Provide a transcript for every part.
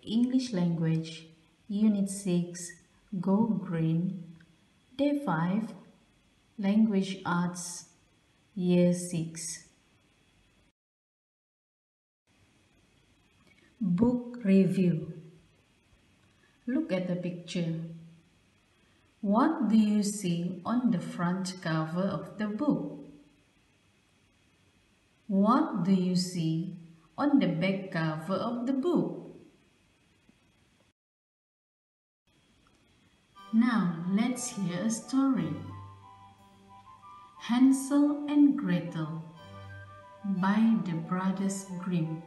English Language, Unit 6, Go Green, Day 5, Language Arts, Year 6. Book Review. Look at the picture. What do you see on the front cover of the book? What do you see on the back cover of the book? Now let's hear a story. Hansel and Gretel by the Brothers Grimm.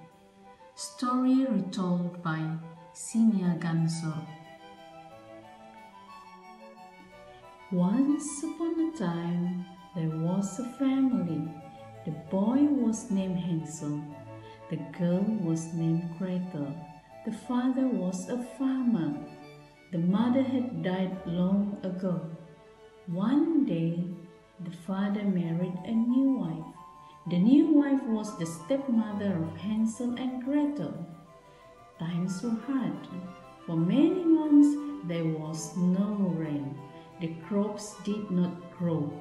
Story retold by Simia Gansor. Once upon a time, there was a family. The boy was named Hansel. The girl was named Gretel. The father was a farmer. The mother had died long ago. One day, the father married a new wife. The new wife was the stepmother of Hansel and Gretel. Times were hard. For many months, there was no rain. The crops did not grow.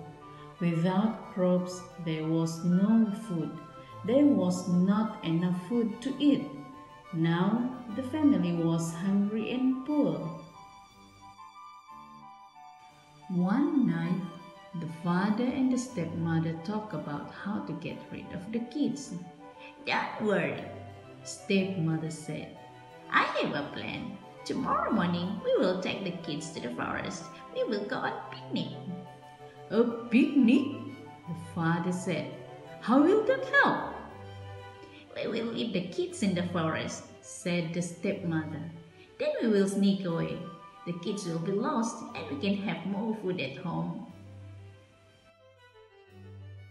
Without crops, there was no food. There was not enough food to eat. Now, the family was hungry and poor. One night, the father and the stepmother talked about how to get rid of the kids. Don't worry, Stepmother said. I have a plan. Tomorrow morning, we will take the kids to the forest. We will go on picnic. A picnic? The father said. How will that help? We will leave the kids in the forest, said the stepmother. Then we will sneak away. The kids will be lost and we can have more food at home.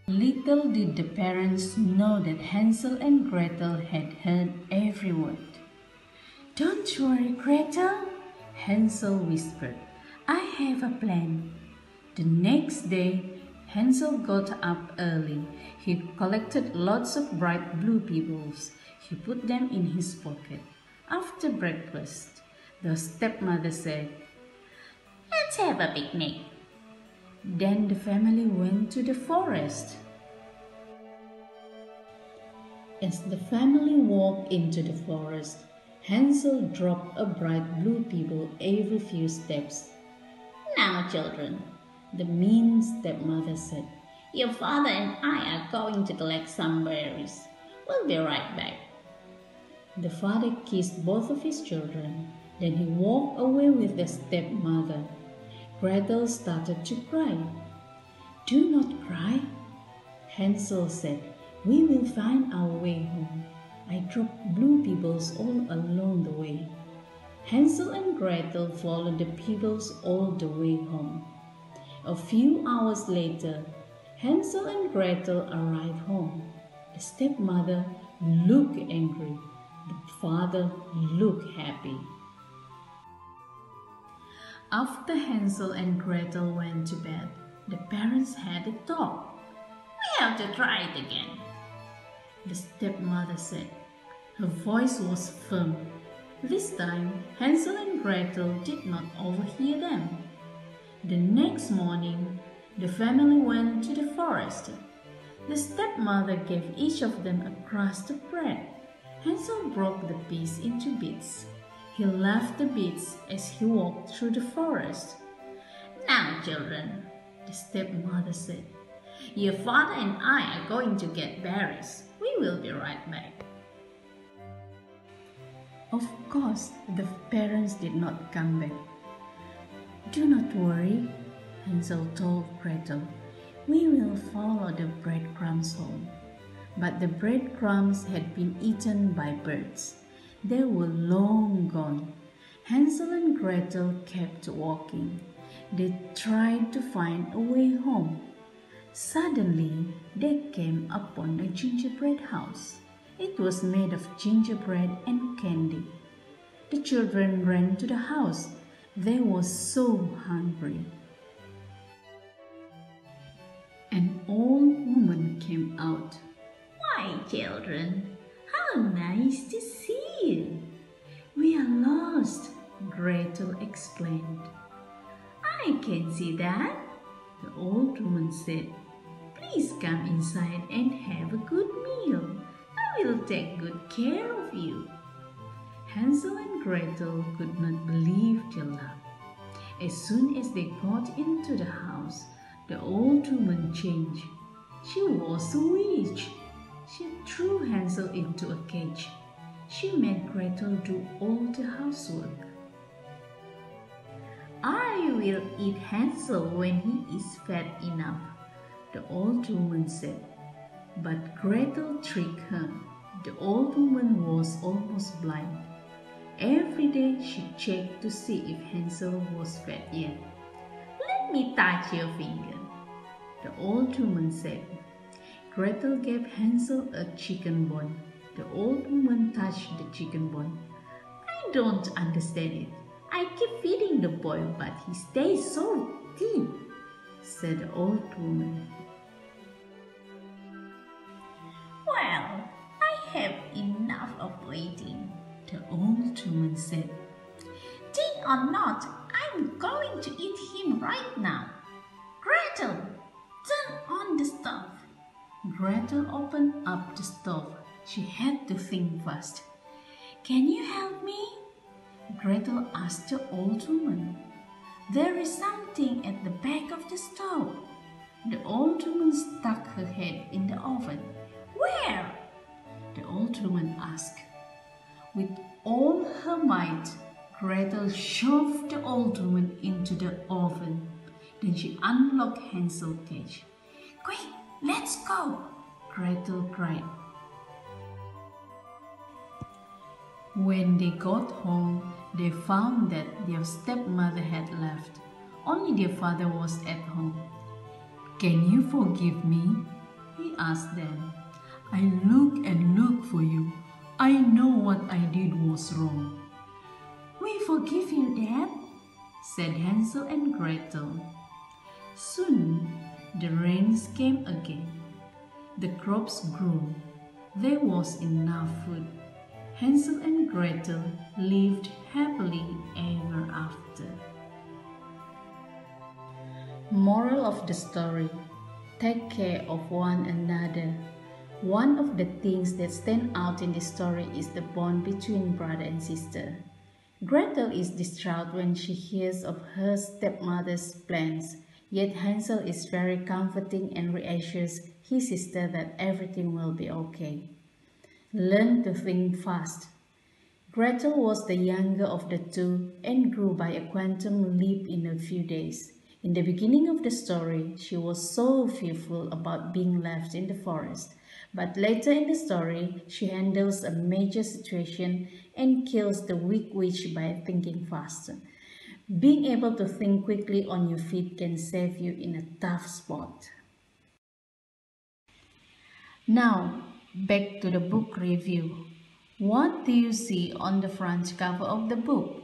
Little did the parents know that Hansel and Gretel had heard every word. Don't worry, Gretel, Hansel whispered. I have a plan. The next day, Hansel got up early. He collected lots of bright blue pebbles. He put them in his pocket. After breakfast, the stepmother said, Let's have a picnic. Then the family went to the forest. As the family walked into the forest, Hansel dropped a bright blue pebble every few steps. Now, children, the mean stepmother said, your father and I are going to collect some berries. We'll be right back. The father kissed both of his children. Then he walked away with the stepmother. Gretel started to cry. Do not cry, Hansel said. We will find our way home. I dropped blue pebbles all along the way. Hansel and Gretel followed the pebbles all the way home. A few hours later, Hansel and Gretel arrived home. The stepmother looked angry. The father looked happy. After Hansel and Gretel went to bed, the parents had a talk. We have to try it again, the stepmother said. Her voice was firm. This time, Hansel and Gretel did not overhear them. The next morning, the family went to the forest. The stepmother gave each of them a crust of bread. Hansel broke the piece into bits. He left the bits as he walked through the forest. Now, children, the stepmother said, your father and I are going to get berries. We will be right back. Of course, the parents did not come back. Do not worry, Hansel told Gretel. We will follow the breadcrumbs home. But the breadcrumbs had been eaten by birds. They were long gone. Hansel and Gretel kept walking. They tried to find a way home. Suddenly, they came upon a gingerbread house. It was made of gingerbread and candy. The children ran to the house. They were so hungry. An old woman came out. Why, children, how nice to see you. We are lost," Gretel explained. I can see that, The old woman said. please come inside and have a good meal. I will take good care of you. Hansel and Gretel could not believe their luck. As soon as they got into the house, the old woman changed. She was a witch. She threw Hansel into a cage. She made Gretel do all the housework. I will eat Hansel when he is fat enough, The old woman said. But Gretel tricked her. The old woman was almost blind. Every day she checked to see if Hansel was fat yet. Let me touch your finger. The old woman said. Gretel gave Hansel a chicken bone. The old woman touched the chicken bone. I don't understand it. I keep feeding the boy, but he stays so thin, said the old woman. Well, I have enough of waiting, the old woman said. Thin or not, I'm going to eat him right now. Gretel, turn on the stove. Gretel opened up the stove. She had to think fast. Can you help me? Gretel asked the old woman. There is something at the back of the stove. The old woman stuck her head in the oven. Where? The old woman asked. With all her might, Gretel shoved the old woman into the oven. Then she unlocked Hansel's cage. Quick, let's go, Gretel cried. When they got home, they found that their stepmother had left. Only their father was at home. Can you forgive me? He asked them. I look and look for you. I know what I did was wrong. We forgive you, Dad, said Hansel and Gretel. Soon the rains came again. The crops grew. There was enough food. Hansel and Gretel lived happily ever after. Moral of the story: take care of one another. One of the things that stand out in this story is the bond between brother and sister. Gretel is distraught when she hears of her stepmother's plans, yet Hansel is very comforting and reassures his sister that everything will be okay. Learn to think fast. Gretel was the younger of the two and grew by a quantum leap in a few days. In the beginning of the story, she was so fearful about being left in the forest. But later in the story, she handles a major situation and kills the weak witch by thinking faster. Being able to think quickly on your feet can save you in a tough spot. Now, back to the book review. What do you see on the front cover of the book?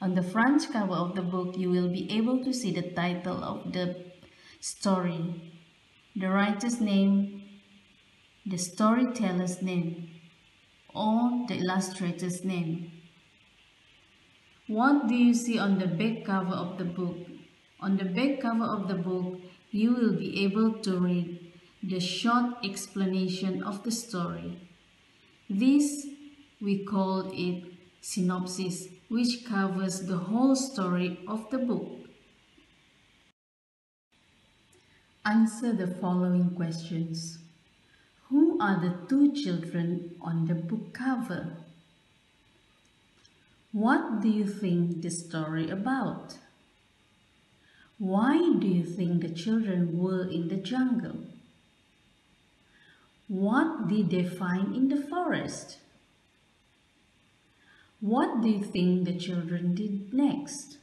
On the front cover of the book, you will be able to see the title of the story, the writer's name, the storyteller's name, or the illustrator's name. What do you see on the back cover of the book? On the back cover of the book, you will be able to read the short explanation of the story. This, we call it synopsis, which covers the whole story of the book. Answer the following questions. Who are the two children on the book cover? What do you think the story about? Why do you think the children were in the jungle? What did they find in the forest? What do you think the children did next?